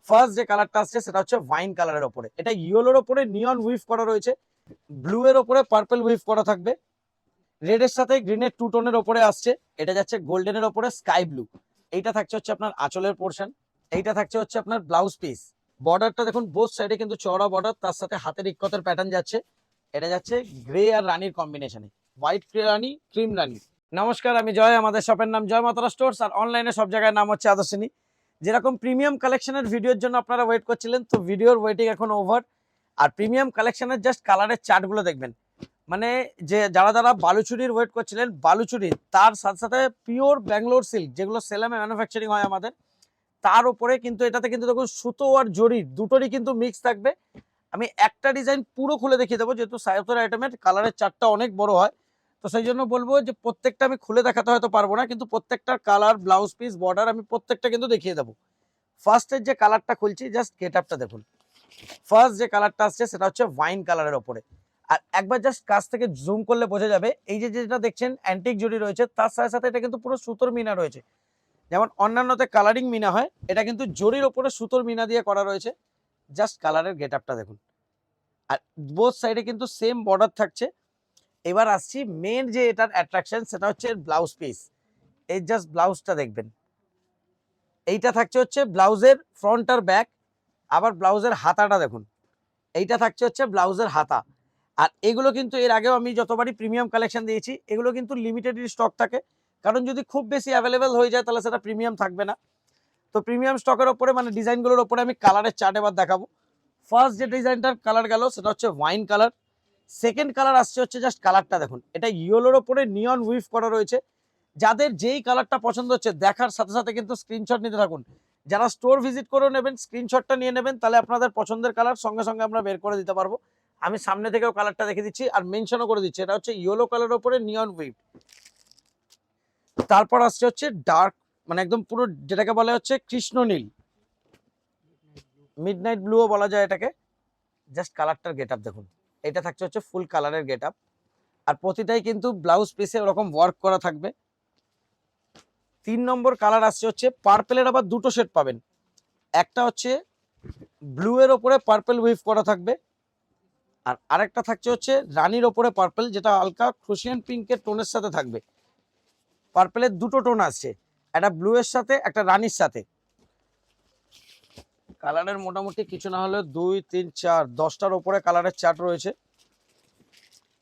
First যে কালারটা আসছে সেটা হচ্ছে ওয়াইন কালারের ওপরে, এটা ইয়েলোর ওপরে নিয়ন উইভ করা রয়েছে, ব্লু এর ওপরে পার্পল উইভ করা থাকবে, রেড এর সাথে গ্রিনের টু টোনের ওপরে আসছে, এটা যাচ্ছে গোল্ডেনের ওপরে স্কাই ব্লু। এইটা থাকছে হচ্ছে আপনার আঁচলের পোর্শন, এইটা থাকছে হচ্ছে আপনার ব্লাউজ পিস। বর্ডারটা দেখুন বোথ সাইডে কিন্তু চওড়া বর্ডার, তার সাথে হাতের ইক্কতের প্যাটার্ন যাচ্ছে, এটা যাচ্ছে গ্রে আর রানীর কম্বিনেশনে, হোয়াইট রানী ক্রিম রানী। নমস্কার, আমি জয়, আমাদের শপের নাম জয় মাতারা স্টোর্স, আর অনলাইনে সব জায়গায় নাম হচ্ছে আদর্শিনী। যেরকম প্রিমিয়াম কালেকশনের ভিডিওর জন্য আপনারা ওয়েট করছিলেন, তো ভিডিওর ওয়েটিং এখন ওভার। আর প্রিমিয়াম কালেকশনের জাস্ট কালারের চার্টগুলো দেখবেন, মানে যে যারা যারা বালুচুরির ওয়েট করছিলেন, বালুচুরি তার সাথে সাথে পিওর ব্যাঙ্গালোর সিল্ক যেগুলো সেলামে ম্যানুফ্যাকচারিং হয় আমাদের, তার উপরে কিন্তু এটাতে কিন্তু দেখুন সুতো আর জরি দুটোরই কিন্তু মিক্স থাকবে। আমি একটা ডিজাইন পুরো খুলে দেখিয়ে দেবো, যেহেতু সায়তের আইটেমের কালারের চার্টটা অনেক বড় হয়, তো সেই জন্য বলবো যে প্রত্যেকটা আমি খুলে দেখাতে হয়তো পারবো না, কিন্তু প্রত্যেকটার কালার, ব্লাউজ পিস, বর্ডার আমি প্রত্যেকটা কিন্তু দেখিয়ে দেবো। ফার্স্টের যে কালারটা খুলছি, জাস্ট গেট আপটা দেখুন। ফার্স্ট যে কালারটা আসছে সেটা হচ্ছে ওয়াইন কালারের ওপরে, আর একবার জাস্ট কাছ থেকে জুম করলে বোঝা যাবে, এই যে যেটা দেখছেন অ্যান্টিক জরি রয়েছে, তার সাথে সাথে এটা কিন্তু পুরো সুতোর মিনা রয়েছে। যেমন অন্যান্যতে কালারিং মিনা হয়, এটা কিন্তু জরির ওপরে সুতোর মিনা দিয়ে করা রয়েছে। জাস্ট কালারের গেট আপটা দেখুন, আর বোথ সাইডে কিন্তু সেম বর্ডার থাকছে। এবার আসছি মেন যে এটার অ্যাট্রাকশন, সেটা হচ্ছে ব্লাউজ পিস। এই জাস্ট ব্লাউজটা দেখবেন, এইটা থাকছে হচ্ছে ব্লাউজের ফ্রন্ট আর ব্যাক। আবার ব্লাউজের হাতাটা দেখুন, এইটা থাকছে হচ্ছে ব্লাউজের হাতা। আর এগুলো কিন্তু এর আগেও আমি যতবারই প্রিমিয়াম কালেকশন দিয়েছি, এগুলো কিন্তু লিমিটেড স্টক থাকে, কারণ যদি খুব বেশি অ্যাভেলেবেল হয়ে যায় তাহলে সেটা প্রিমিয়াম থাকবে না। তো প্রিমিয়াম স্টকের ওপরে মানে ডিজাইনগুলোর ওপরে আমি কালারের চার্ট এবার দেখাবো। ফার্স্ট যে ডিজাইনটার কালার গেল সেটা হচ্ছে ওয়াইন কালার। সেকেন্ড কালার আসছে হচ্ছে, জাস্ট কালারটা দেখুন, এটা ইয়েলোর ওপরে নিয়ন উইভ করা রয়েছে। যাদের যেই কালারটা পছন্দ হচ্ছে দেখার সাথে সাথে কিন্তু স্ক্রিনশট নিতে থাকুন। যারা স্টোর ভিজিট করে নেবেন, স্ক্রিনশটটা নিয়ে নেবেন, তাহলে আপনাদের পছন্দের কালার সঙ্গে সঙ্গে আমরা বের করে দিতে পারবো। আমি সামনে থেকেও কালারটা দেখে দিচ্ছি আর মেনশনও করে দিচ্ছি, এটা হচ্ছে ইয়েলো কালারের উপরে নিয়ন উইভ। তারপর আসছে হচ্ছে ডার্ক, মানে একদম পুরো যেটাকে বলা হচ্ছে কৃষ্ণ নীল, মিডনাইট ব্লুও বলা যায় এটাকে। জাস্ট কালারটার গেট আপ দেখুন, এটা থাকছে হচ্ছে ফুল কালারের গেট আপ, আর প্রতিটাই কিন্তু ব্লাউজ পিসে ওরকম ওয়ার্ক করা থাকবে। 3 নম্বর কালার আসছে হচ্ছে পার্পেলের, আবার দুটো শেড পাবেন, একটা হচ্ছে ব্লু এর ওপরে পার্পেল উইভ করা থাকবে, আর আরেকটা থাকছে হচ্ছে রানীর ওপরে পার্পেল, যেটা হালকা ক্রোশিয়ান পিঙ্কের টোনের সাথে থাকবে। পার্পেলের দুটো টোন আসছে, একটা ব্লু এর সাথে, একটা রানীর সাথে। কালারের মোটামুটি কিছু না হলে 2 3 4 10টার ওপরে কালারের চার্ট রয়েছে।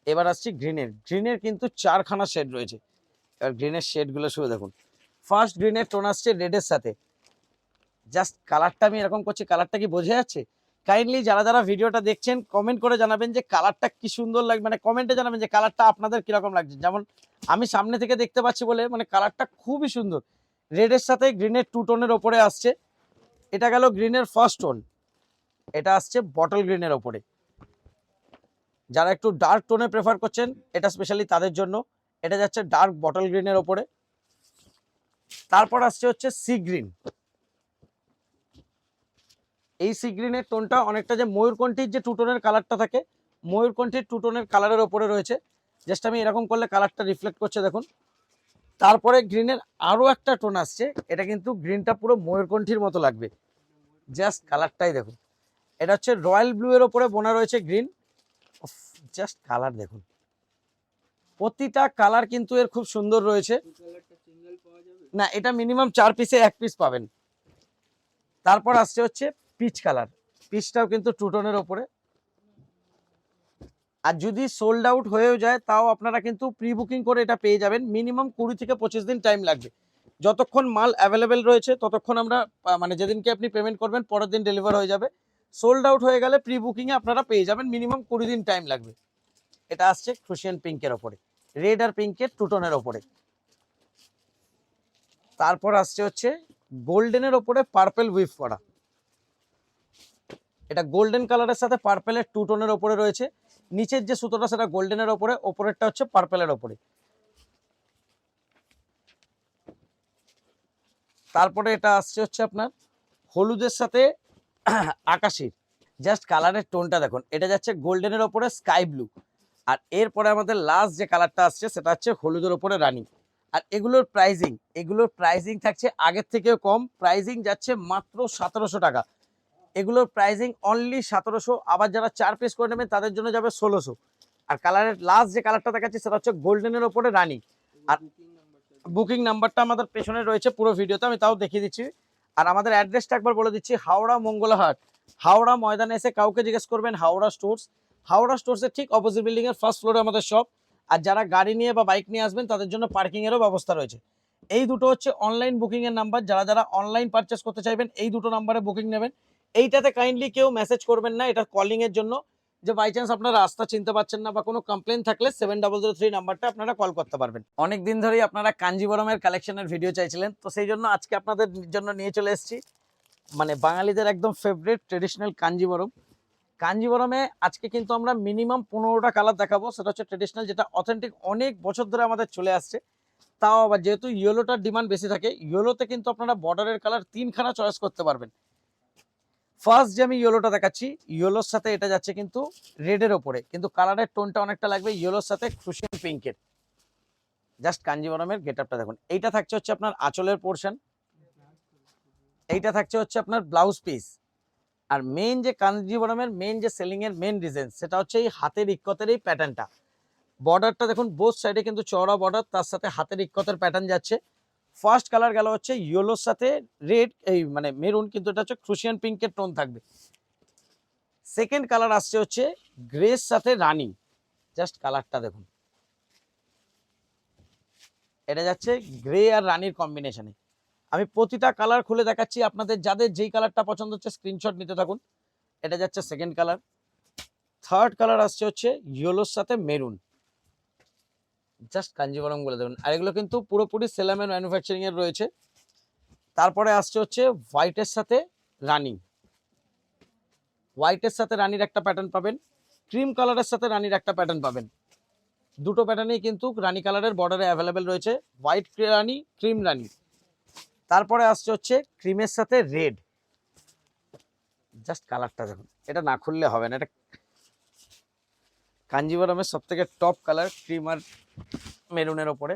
এবার আসছি গ্রিনের। গ্রিনের কিন্তু 4খানা শেড রয়েছে। এবার গ্রিনের শেডগুলো শুধু দেখুন। ফার্স্ট গ্রিনের টোন আসছে রেডের সাথে। জাস্ট কালারটা আমি এরকম করছি, কালারটা কি বোঝা যাচ্ছে? কাইন্ডলি যারা যারা ভিডিওটা দেখছেন কমেন্ট করে জানাবেন যে কালারটা কি সুন্দর লাগবে, মানে কমেন্টে জানাবেন যে কালারটা আপনাদের কিরকম লাগছে। যেমন আমি সামনে থেকে দেখতে পাচ্ছি বলে মানে কালারটা খুবই সুন্দর। রেডের সাথে গ্রিনের টু টোনের ওপরে আসছে। এটা গেল গ্রিনের ফার্স্ট টোন, এটা আসছে বটল গ্রিনের ওপরে। যারা একটু ডার্ক টোনে প্রেফার করছেন, এটা স্পেশালি তাদের জন্য। এটা যাচ্ছে ডার্ক বটল গ্রিনের ওপরে। তারপর আসছে হচ্ছে সি গ্রিন। এই সি গ্রিনের টোনটা অনেকটা যে ময়ূরকণ্ঠীর যে টু টোনের কালারটা থাকে, ময়ূরকণ্ঠীর টু টোনের কালারের ওপরে রয়েছে। জাস্ট আমি এরকম করলে কালারটা রিফ্লেক্ট করছে দেখুন। তারপরে গ্রিনের আরো একটা টোন আসছে, এটা কিন্তু গ্রিনটা পুরো ময়ূরকণ্ঠীর মতো লাগবে। জাস্ট কালারটাই দেখুন, এটা হচ্ছে রয়্যাল ব্লু এর ওপরে বোনা রয়েছে গ্রিন। জাস্ট কালার দেখুন, প্রতিটা কালার কিন্তু এর খুব সুন্দর রয়েছে। না, এটা মিনিমাম 4 পিসে 1 পিস পাবেন। তারপর আসছে হচ্ছে পিচ কালার। পিচটাও কিন্তু টু টোনের ওপরে। আর যদি সোল্ড আউট হয়েও যায় তাও আপনারা কিন্তু প্রি বুকিং করে এটা পেয়ে যাবেন। মিনিমাম 20 থেকে 25 দিন টাইম লাগবে। যতক্ষণ মাল অ্যাভেলেবেল রয়েছে ততক্ষণ আমরা মানে যেদিনকে আপনি পেমেন্ট করবেন পরের দিন ডেলিভার হয়ে যাবে। সোল্ড আউট হয়ে গেলে প্রি বুকিংয়ে আপনারা পেয়ে যাবেন, মিনিমাম 20 দিন টাইম লাগবে। এটা আসছে ক্রোশিয়ান পিঙ্কের ওপরে, রেড আর পিঙ্কের টু টোনের ওপরে। তারপর আসছে হচ্ছে গোল্ডেনের ওপরে পার্পেল উইভ করা। এটা গোল্ডেন কালারের সাথে পার্পেলের টু টোনের ওপরে রয়েছে। নিচের যে সুতোটা সেটা গোল্ডেনের ওপরে, ওপরেরটা হচ্ছে পার্পেলের ওপরে। তারপরে এটা আসছে হচ্ছে আপনার হলুদের সাথে আকাশির। জাস্ট কালারের টোনটা দেখুন, এটা যাচ্ছে গোল্ডেনের ওপরে স্কাই ব্লু। আর এরপরে আমাদের লাস্ট যে কালারটা আসছে সেটা হচ্ছে হলুদের ওপরে রানী। আর এগুলোর প্রাইজিং থাকছে আগের থেকেও কম। প্রাইজিং যাচ্ছে মাত্র 1700 টাকা। এগুলোর প্রাইসিং অনলি 1700। আবার যারা 4 পিস করে নেবেন তাদের জন্য যাবে 1600। আর কালারের লাস্ট যে কালারটা দেখাচ্ছি সেটা হচ্ছে গোল্ডেনের ওপরে রানী। আর বুকিং নাম্বারটা আমাদের পেছনে রয়েছে পুরো ভিডিওতে, আমি তাও দেখিয়ে দিচ্ছি। আর আমাদের অ্যাড্রেসটা একবার বলে দিচ্ছি, হাওড়া মঙ্গলাহাট। হাওড়া ময়দানে এসে কাউকে জিজ্ঞেস করবেন হাওড়া স্টোর্স। হাওড়া স্টোর্সের ঠিক অপোজিট বিল্ডিং এর ফার্স্ট ফ্লোরে আমাদের শপ। আর যারা গাড়ি নিয়ে বা বাইক নিয়ে আসবেন তাদের জন্য পার্কিং এরও ব্যবস্থা রয়েছে। এই দুটো হচ্ছে অনলাইন বুকিং এর নাম্বার। যারা যারা অনলাইন পারচেস করতে চাইবেন এই দুটো নাম্বারে বুকিং নেবেন। এইটাতে কাইন্ডলি কেউ মেসেজ করবেন না, এটা কলিং এর জন্য। যে বাই চান্স আপনারা রাস্তা চিনতে পারছেন না বা কোনো কমপ্লেন থাকলে 7003 নাম্বারটা আপনারা কল করতে পারবেন। অনেক দিন ধরেই আপনারা কাঞ্জিবরমের কালেকশনের ভিডিও চাইছিলেন, তো সেই জন্য আজকে আপনাদের জন্য নিয়ে চলে এসেছি মানে বাঙালিদের একদম ফেভারিট ট্রেডিশনাল কাঞ্জিবরম। কাঞ্জিবরমে আজকে কিন্তু আমরা মিনিমাম 15টা কালার দেখাবো। সেটা হচ্ছে ট্রেডিশনাল, যেটা অথেন্টিক, অনেক বছর ধরে আমাদের চলে আসছে। তাও আবার যেহেতু ইয়েলোটার ডিমান্ড বেশি থাকে, ইয়েলোতে কিন্তু আপনারা বর্ডারের কালার 3খানা চয়েস করতে পারবেন। ফার্স্ট যে আমি ইয়েলোটা দেখাচ্ছি, ইয়েলোর সাথে এটা যাচ্ছে কিন্তু রেডের ওপরে, কিন্তু কালারের টোনটা অনেকটা লাগবে ইয়েলোর সাথে ক্রুশিয়ান পিঙ্কের। জাস্ট কাঞ্জিবরমের গেটআপটা দেখুন। এইটা থাকছে হচ্ছে আপনার আঁচলের পোর্শন, এইটা থাকছে হচ্ছে আপনার ব্লাউজ পিস। আর মেইন যে কাঞ্জিবরমের মেইন যে সেলিং এর মেইন রিজন সেটা হচ্ছে এই হাতের ইক্কতের এই প্যাটার্নটা। বর্ডারটা দেখুন বোথ সাইডে কিন্তু চওড়া বর্ডার, তার সাথে হাতের ইক্কতের প্যাটার্ন যাচ্ছে। ফার্স্ট কালার গেল হচ্ছে ইয়েলোর সাথে রেড, এই মানে মেরুন, কিন্তু এটা হচ্ছে ক্রুশিয়ান পিঙ্কের টোন থাকবে। সেকেন্ড কালার আসছে হচ্ছে গ্রের সাথে রানী। জাস্ট কালারটা দেখুন, এটা যাচ্ছে গ্রে আর রানীর কম্বিনেশনে। আমি প্রতিটা কালার খুলে দেখাচ্ছি আপনাদের, যাদের যেই কালারটা পছন্দ হচ্ছে স্ক্রিনশট নিতে থাকুন। এটা যাচ্ছে সেকেন্ড কালার। থার্ড কালার আসছে হচ্ছে ইয়েলোর সাথে মেরুন। জাস্ট কাঞ্জিবরম বলে দেবেন। আর এগুলো কিন্তু পুরোপুরি সেলামের ম্যানুফ্যাকচারিং এর রয়েছে। তারপরে আসছে হচ্ছে হোয়াইটের সাথে রানী। হোয়াইটের সাথে রানীর একটা প্যাটার্ন পাবেন, ক্রিম কালারের সাথে রানীর একটা প্যাটার্ন পাবেন। দুটো প্যাটার্নেই কিন্তু রানী কালারের বর্ডারে অ্যাভেলেবেল রয়েছে, হোয়াইট রানী, ক্রিম রানী। তারপরে আসছে হচ্ছে ক্রিমের সাথে রেড। জাস্ট কালারটা দেখুন, এটা না খুললে হবে না। এটা কাঞ্জিবরমের সব থেকে টপ কালার, ক্রিম আর মেরুনের ওপরে।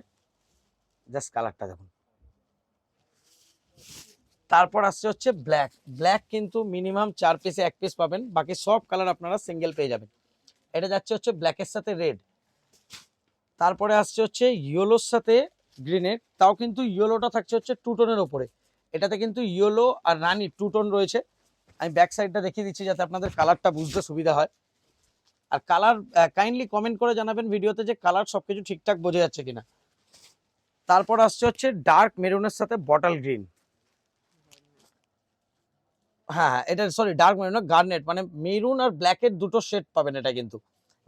জাস্ট কালারটা দেখুন। তারপর আসছে হচ্ছে ব্ল্যাক। ব্ল্যাক কিন্তু মিনিমাম 4 পিসে 1 পিস পাবেন, বাকি সব কালার আপনারা সিঙ্গেল পেয়ে যাবেন। এটা যাচ্ছে হচ্ছে ব্ল্যাকের সাথে রেড। তারপরে আসছে হচ্ছে ইয়েলোর সাথে গ্রিনের, তাও কিন্তু ইয়েলোটা থাকছে হচ্ছে টু টোনের ওপরে। এটাতে কিন্তু ইয়েলো আর রানী টু টোন রয়েছে। আমি ব্যাক সাইডটা দেখিয়ে দিচ্ছি যাতে আপনাদের কালারটা বুঝতে সুবিধা হয়। আর কালার কাইন্ডলি কমেন্ট করে জানাবেন ভিডিওতে যে কালার সবকিছু ঠিকঠাক বোঝা যাচ্ছে কিনা। তারপর আসছে হচ্ছে ডার্ক মেরুনের সাথে বটল গ্রিন। হ্যাঁ হ্যাঁ, এটা সরি ডার্ক মেরুন না, গার্নেট, মানে মেরুন আর ব্ল্যাকের দুটো শেড পাবেন। এটা কিন্তু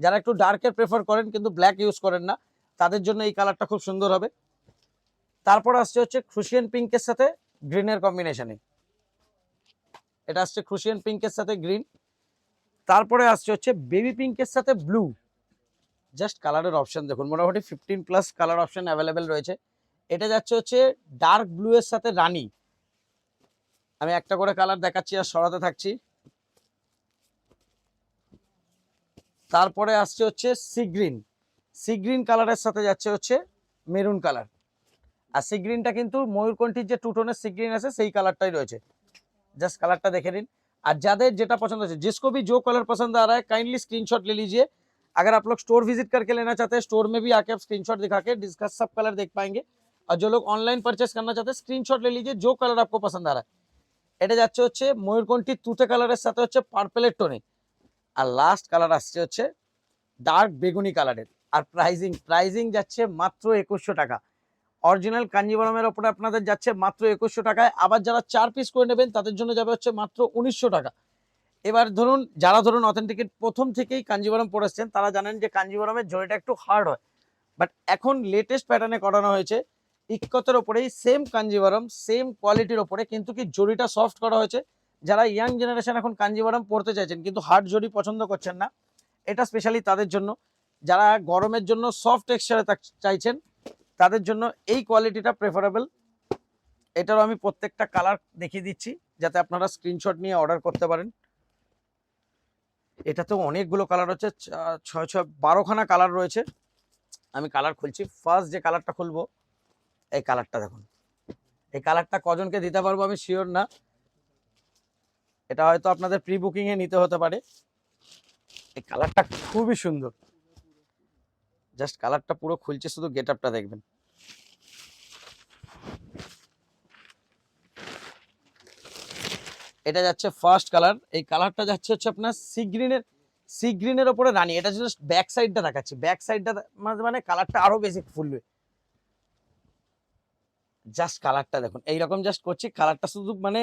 যারা একটু ডার্কের প্রেফার করেন কিন্তু ব্ল্যাক ইউজ করেন না, তাদের জন্য এই কালারটা খুব সুন্দর হবে। তারপর আসছে হচ্ছে ক্রুশিয়ান পিঙ্কের সাথে গ্রিনের কম্বিনেশনে। এটা আসছে ক্রুশিয়ান পিঙ্কের সাথে গ্রিন। তারপরে আসছে হচ্ছে বেবি পিঙ্কের সাথে ব্লু। জাস্ট কালারের অপশন দেখুন, মোটামুটি 15+ কালার অপশন অ্যাভেলেবেল রয়েছে। এটা যাচ্ছে হচ্ছে ডার্ক ব্লু এর সাথে রানী। আমি একটা করে কালার দেখাচ্ছি আর সরাতে থাকছি। তারপরে আসছে হচ্ছে সি গ্রিন। সি গ্রিন কালারের সাথে যাচ্ছে হচ্ছে মেরুন কালার। আর সি গ্রিনটা কিন্তু ময়ূরকণ্ঠীর যে টু টোনের সি গ্রিন আছে সেই কালারটাই রয়েছে। जस्ट कलरটা দেখে নিন। আর যাদের যেটা पसंद है जिसको भी जो कलर पसंद आ रहा है काइंडली स्क्रीनशॉट ले लीजिए। अगर आप लोग स्टोर विजिट करके लेना चाहते हैं स्टोर में भी आके आप स्क्रीनशॉट दिखा के डिस्कस सब कलर देख पाएंगे। और जो लोग ऑनलाइन परचेस करना चाहते हैं स्क्रीनशॉट ले लीजिए जो कलर आपको पसंद आ रहा है। এটা যাচ্ছে হচ্ছে ময়ূরকণ্ঠী তুতে কালারের সাথে হচ্ছে পার্পলের টোনে। আর লাস্ট কালার আসছে হচ্ছে ডার্ক বেগুনি কালারের। আর প্রাইজিং যাচ্ছে মাত্র 2100 টাকা। অরিজিনাল কাঞ্জিবরমের ওপরে আপনাদের যাচ্ছে মাত্র 2100 টাকায়। আবার যারা 4 পিস করে নেবেন তাদের জন্য যাবে হচ্ছে মাত্র 1900 টাকা। এবার ধরুন যারা ধরুন অথেন্টিকেট প্রথম থেকেই কাঞ্জিবরম পরেছেন তারা জানেন যে কাঞ্জিবরমের জড়িটা একটু হার্ড হয়, বাট এখন লেটেস্ট প্যাটার্নে করানো হয়েছে ইক্কতের ওপরেই সেম কাঞ্জিবরম সেম কোয়ালিটির ওপরে, কিন্তু কি জড়িটা সফট করা হয়েছে। যারা ইয়াং জেনারেশন এখন কাঞ্জিবরম পরতে চাইছেন কিন্তু হার্ড জড়ি পছন্দ করছেন না, এটা স্পেশালি তাদের জন্য। যারা গরমের জন্য সফট টেক্সচারে চাইছেন তাদের জন্য এই কোয়ালিটিটা প্রেফারেবল। এটারও আমি প্রত্যেকটা কালার দেখিয়ে দিচ্ছি যাতে আপনারা স্ক্রিনশট নিয়ে অর্ডার করতে পারেন। এটাতেও অনেকগুলো কালার হচ্ছে, 12খানা কালার রয়েছে। আমি কালার খুলছি। ফার্স্ট যে কালারটা খুলবো এই কালারটা দেখুন। এই কালারটা কজনকে দিতে পারবো আমি শিওর না। এটা হয়তো আপনাদের প্রি বুকিং এ নিতে হতে পারে। এই কালারটা খুবই সুন্দর, জাস্ট কালারটা পুরো খুলছে, শুধু গেট আপটা দেখবেন। এটা যাচ্ছে ফার্স্ট কালার, এই কালারটা যাচ্ছে হচ্ছে আপনার সি গ্রিনের ওপরে রানী। এটা জাস্ট ব্যাক সাইডটা দেখাচ্ছি, ব্যাক সাইডটা মানে কালারটা আরো বেশি ফুলবে। জাস্ট কালারটা দেখুন, এইরকম জাস্ট করছি, কালারটা শুধু মানে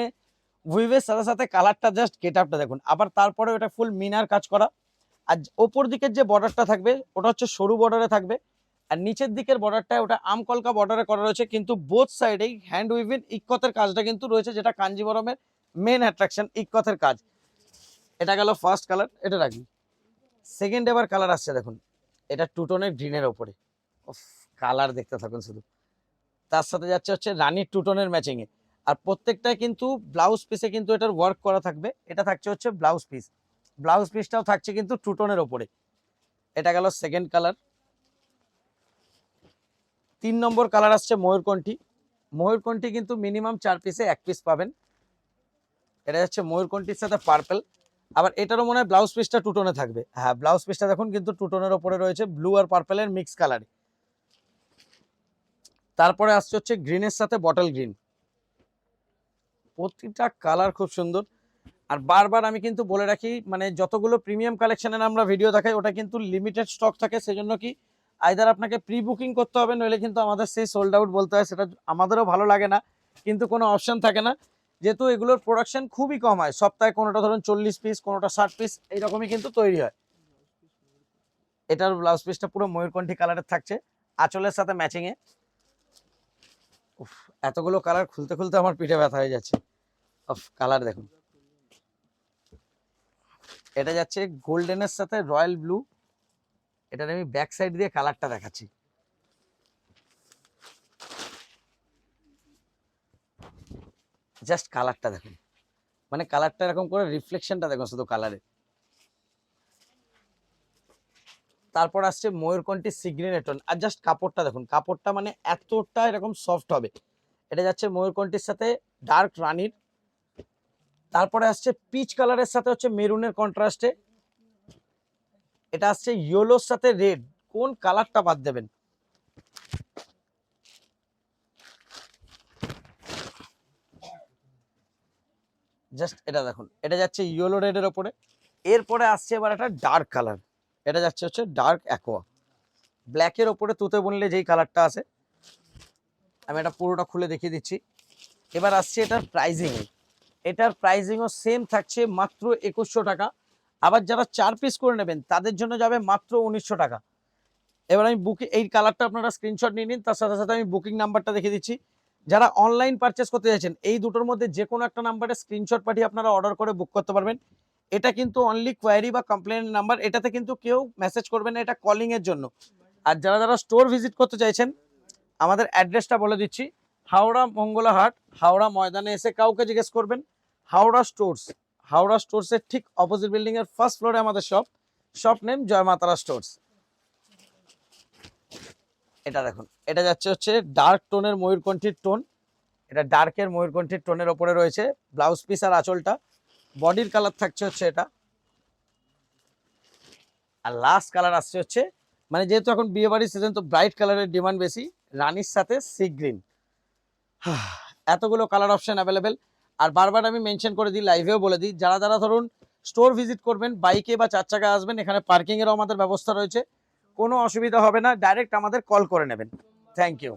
উইভের সাথে সাথে কালারটা জাস্ট গেট আপটা দেখুন। আবার তারপরে ওটা ফুল মিনার কাজ করা, আর ওপর দিকের যে বর্ডারটা থাকবে ওটা হচ্ছে সরু বর্ডারে থাকবে, আর নিচের দিকের বর্ডারটা ওটা আমকলকা বর্ডারে করা রয়েছে, কিন্তু বোথ সাইডেই হ্যান্ড উইভিং ইক্কতের কাজটা কিন্তু রয়েছে, যেটা কাঞ্জিবরমের মেন অ্যাট্রাকশন, ইক্কতের কাজ। এটা গেল ফার্স্ট কালার, এটা রাখি। সেকেন্ড এবার কালার আসছে দেখুন, এটা টু টোনের গ্রিনের ওপরে, কালার দেখতে থাকুন শুধু। তার সাথে যাচ্ছে হচ্ছে রানির টু টোনের ম্যাচিং এ, আর প্রত্যেকটা কিন্তু ব্লাউজ পিসে কিন্তু এটার ওয়ার্ক করা থাকবে। এটা থাকছে হচ্ছে ব্লাউজ পিস, ব্লাউজ পিসটাও থাকছে কিন্তু টু টোনের ওপরে। এটা গেল সেকেন্ড কালার। 3 নম্বর কালার আসছে ময়ূরকণ্ঠী। ময়ূরকণ্ঠী কিন্তু মিনিমাম 4 পিসে 1 পিস পাবেন। এটা যাচ্ছে ময়ূরকণ্ঠীর সাথে পার্পল, আবার এটারও মনে হয় ব্লাউজ পিসটা টু টোনে থাকবে। হ্যাঁ, ব্লাউজ পিসটা দেখুন কিন্তু টু টোনের ওপরে রয়েছে, ব্লু আর পার্পলের মিক্স কালারে। তারপরে আসছে হচ্ছে গ্রিনের সাথে বটল গ্রিন। প্রতিটা কালার খুব সুন্দর। আর বারবার আমি কিন্তু বলে রাখি, মানে যতগুলো প্রিমিয়াম কালেকশনের আমরা ভিডিও দেখাই ওটা কিন্তু লিমিটেড স্টক থাকে, সেজন্য কি আইদার আপনাকে প্রি বুকিং করতে হবে, নইলে কিন্তু আমাদের সেই সোল্ড আউট বলতে হয়। সেটা আমাদেরও ভালো লাগে না, কিন্তু কোনো অপশন থাকে না, যেহেতু এগুলোর প্রোডাকশন খুবই কম হয়। সপ্তাহে কোনোটা ধরুন 40 পিস, কোনোটা 60 পিস, এইরকমই কিন্তু তৈরি হয়। এটার ব্লাউজ পিসটা পুরো ময়ূরকণ্ঠী কালারের থাকছে, আঁচলের সাথে ম্যাচিং এ। এতগুলো কালার খুলতে খুলতে আমার পিঠে ব্যথা হয়ে যাচ্ছে। কালার দেখুন, এটা যাচ্ছে গোল্ডেনের সাথে রয়্যাল ব্লু। এটার আমি ব্যাক সাইড দিয়ে কালারটা দেখাচ্ছি। জাস্ট কালারটা দেখুন, মানে কালারটা এরকম করে রিফ্লেকশনটা দেখুন শুধু কালারে। তারপর আসছে ময়ূরকণ্ঠী সিগ্রিনের টোন, আর জাস্ট কাপড়টা দেখুন, কাপড়টা মানে এতটা এরকম সফট হবে। এটা যাচ্ছে ময়ূরকণ্ঠীর সাথে ডার্ক রানির। তারপরে আসছে পিচ কালারের সাথে হচ্ছে মেরুনের কন্ট্রাস্টে। এটা আসছে ইয়েলোর সাথে রেড, কোন কালারটা বাদ দেবেন। জাস্ট এটা দেখুন, এটা যাচ্ছে ইয়েলো রেডের ওপরে। এরপরে আসছে এবার একটা ডার্ক কালার, এটা যাচ্ছে হচ্ছে ডার্ক অ্যাকোয়া। ব্ল্যাকের ওপরে তুতে বুনলে যেই কালারটা আছে, আমি এটা পুরোটা খুলে দেখিয়ে দিচ্ছি। এবার আসছে এটার প্রাইজিং, এটার প্রাইজিংও সেম থাকছে মাত্র 2100 টাকা। আবার যারা 4 পিস করে নেবেন তাদের জন্য যাবে মাত্র 1900 টাকা। এবার আমি বুকিং, এই কালারটা আপনারা স্ক্রিনশট নিয়ে নিন, তার সাথে সাথে আমি বুকিং নাম্বারটা দেখিয়ে দিচ্ছি। যারা অনলাইন পারচেস করতে চাইছেন, এই দুটোর মধ্যে যে কোনো একটা নাম্বারে স্ক্রিনশট পাঠিয়ে আপনারা অর্ডার করে বুক করতে পারবেন। এটা কিন্তু অনলি কোয়ারি বা কমপ্লেন নাম্বার, এটাতে কিন্তু কেউ মেসেজ করবেন না, এটা কলিং এর জন্য। আর যারা যারা স্টোর ভিজিট করতে চাইছেন, আমাদের অ্যাড্রেসটা বলে দিচ্ছি। হাওড়া মঙ্গলাহাট, হাওড়া ময়দানে এসে কাউকে জিজ্ঞেস করবেন হাওড়া স্টোর্স। হাওড়া স্টোর্সের ঠিক অপোজিট বিল্ডিং এর ফার্স্ট ফ্লোরে আমাদের শপ নেম জয় মাতারা স্টোর্স। এটা দেখুন, এটা যাচ্ছে হচ্ছে ডার্ক টোনের ময়ূরকণ্ঠীর টোন। এটা ডার্কের ময়ূরকণ্ঠীর টোনের ওপরে রয়েছে ব্লাউজ পিস আর আঁচলটা। বডির কালার থাকছে হচ্ছে এটা। আর লাস্ট কালার আসছে হচ্ছে, মানে যেহেতু এখন বিয়ে বাড়ির সিজন, তো ব্রাইট কালারের ডিমান্ড বেশি, রানির সাথে সি গ্রিন। এতগুলো কালার অপশন অ্যাভেলেবেল। আর বারবার আমি মেনশন করে দিই, লাইভেও বলে দিই, যারা যারা ধরুন স্টোর ভিজিট করবেন বাইকে বা 4 চাকায় আসবেন, এখানে পার্কিং এরও আমাদের ব্যবস্থা রয়েছে, কোনো অসুবিধা হবে না, ডাইরেক্ট আমাদের কল করে নেবেন। Thank you.